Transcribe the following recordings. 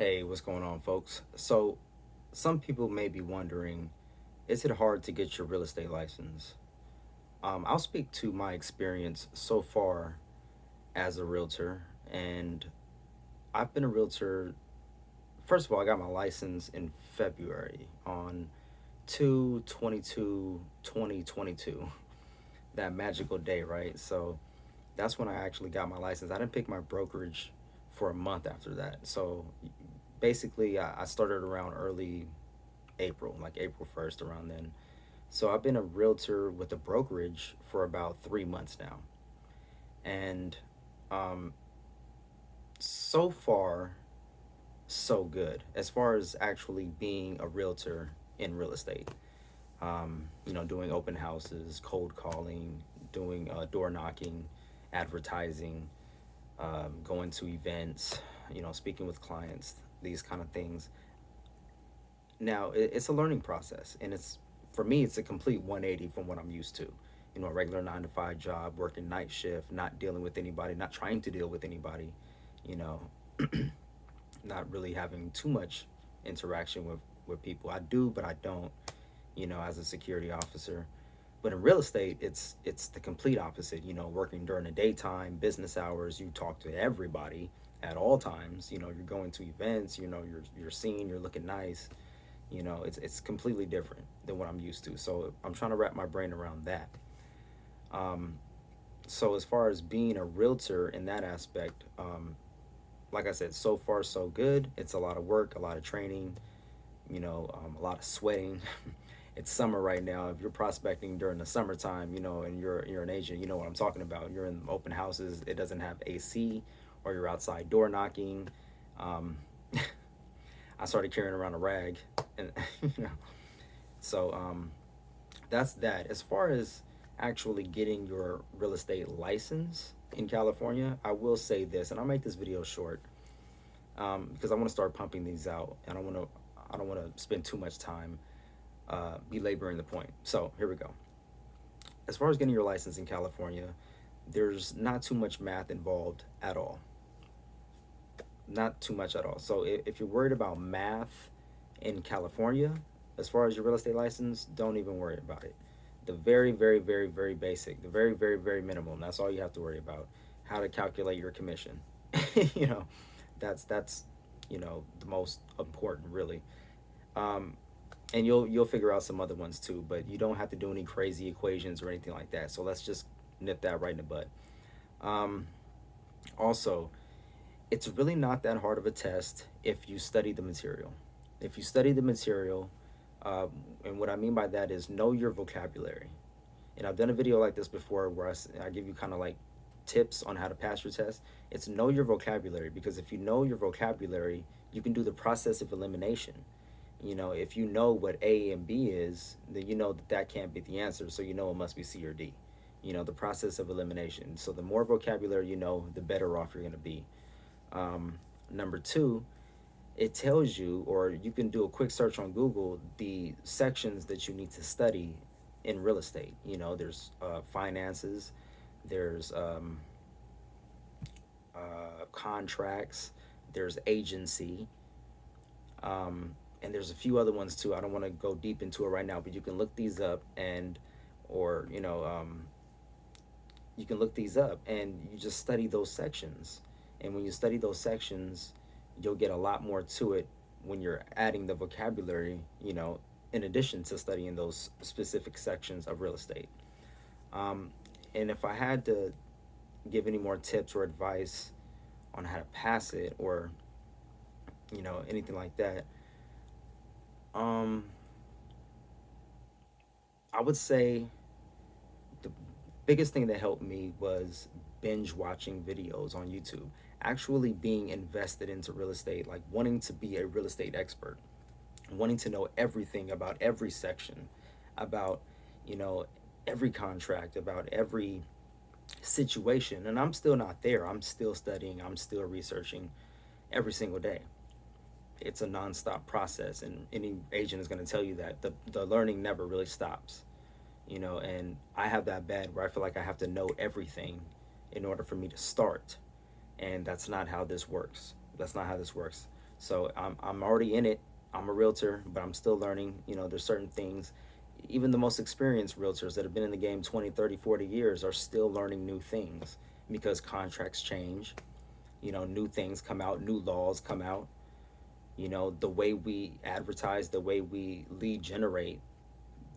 Hey, what's going on, folks? So, some people may be wondering, is it hard to get your real estate license? I'll speak to my experience so far as a realtor, and I've been a realtor. First of all, I got my license in February on 2/22/2022, that magical day, right? So, that's when I actually got my license. I didn't pick my brokerage for a month after that. So, basically, I started around early April, like April 1st, around then. So I've been a realtor with a brokerage for about 3 months now. And um, so far, so good as far as actually being a realtor in real estate. Doing open houses, cold calling, doing door knocking, advertising, going to events, speaking with clients, these kind of things. Now, it's a learning process, and it's for me, it's a complete 180 from what I'm used to. A regular 9 to 5 job, working night shift, not dealing with anybody, not trying to deal with anybody, you know, not really having too much interaction with people. I do, but I don't, as a security officer. But in real estate, it's the complete opposite. Working during the daytime, business hours, you talk to everybody at all times. You're going to events. You're seen, you're looking nice. It's completely different than what I'm used to. So I'm trying to wrap my brain around that. Um, so as far as being a realtor in that aspect, like I said, so far so good. It's a lot of work, a lot of training, a lot of sweating. It's summer right now. If you're prospecting during the summertime, and you're an agent, you know what I'm talking about. You're in open houses. It doesn't have AC, or you're outside door knocking. Um, I started carrying around a rag, and you know, so that's that. As far as actually getting your real estate license in California, I will say this, and I'll make this video short because I want to start pumping these out, and I don't want to spend too much time belaboring the point. So here we go. As far as getting your license in California, there's not too much math involved at all. Not too much at all. So if you're worried about math in California, as far as your real estate license, don't even worry about it. The very, very, very, very basic, the very, very, very minimum. That's all you have to worry about. How to calculate your commission. you know, that's the most important, really. Um, and you'll figure out some other ones too, but you don't have to do any crazy equations or anything like that. So let's just nip that right in the bud. Um, Also, it's really not that hard of a test if you study the material. If you study the material, uh, and what I mean by that is know your vocabulary. And I've done a video like this before where I give you kind of like tips on how to pass your test. It's know your vocabulary, because if you know your vocabulary, you can do the process of elimination. If you know what A and B is, then you know that that can't be the answer, so you know it must be C or D. The process of elimination. So the more vocabulary you know, the better off you're going to be. Number two, it tells you, or you can do a quick search on Google, the sections that you need to study in real estate. There's finances, there's contracts, there's agency, and there's a few other ones too. I don't want to go deep into it right now, but you can look these up, or you can look these up and you just study those sections. And when you study those sections, you'll get a lot more to it when you're adding the vocabulary, in addition to studying those specific sections of real estate. Um, and if I had to give any more tips or advice on how to pass it, or, anything like that, um, I would say the biggest thing that helped me was binge watching videos on YouTube, actually being invested into real estate, like wanting to be a real estate expert, wanting to know everything about every section, about, you know, every contract, about every situation. And I'm still not there. I'm still studying, I'm still researching every single day. It's a nonstop process, and any agent is going to tell you that the learning never really stops. And I have that bad where I feel like I have to know everything in order for me to start, and that's not how this works. That's not how this works. So I'm already in it. I'm a realtor, but I'm still learning. There's certain things. Even the most experienced realtors that have been in the game 20, 30, 40 years are still learning new things because contracts change. New things come out, new laws come out. The way we advertise, the way we lead generate,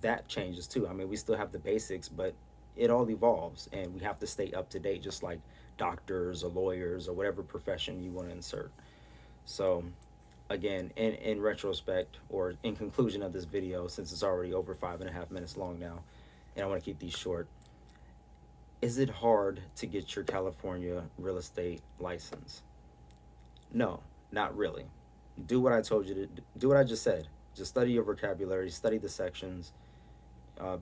that changes too. I mean, we still have the basics, but it all evolves and we have to stay up to date, just like doctors or lawyers or whatever profession you want to insert. So, again, in retrospect or in conclusion of this video, since it's already over 5.5 minutes long now, and I want to keep these short, is it hard to get your California real estate license? No, not really. Do what I told you to do, what I just said. Just study your vocabulary, study the sections, uh,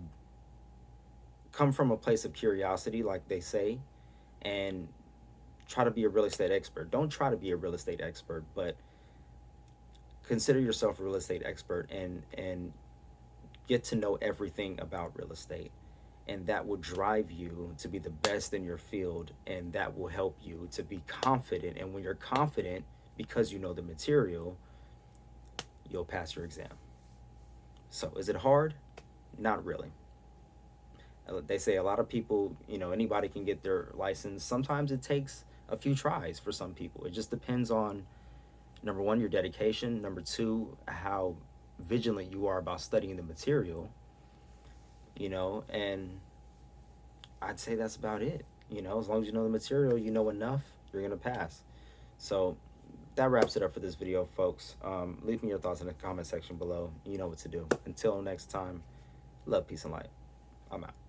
come from a place of curiosity, like they say, and try to be a real estate expert. Don't try to be a real estate expert, but consider yourself a real estate expert and get to know everything about real estate. And that will drive you to be the best in your field, and that will help you to be confident. And when you're confident, because you know the material, you'll pass your exam. So is it hard? Not really. They say a lot of people, anybody can get their license. Sometimes it takes a few tries for some people. It just depends on, number one, your dedication. Number two, how vigilant you are about studying the material, and I'd say that's about it. As long as you know the material, you know enough, you're going to pass. So that wraps it up for this video, folks. Leave me your thoughts in the comment section below. You know what to do. Until next time, love, peace, and light. I'm out.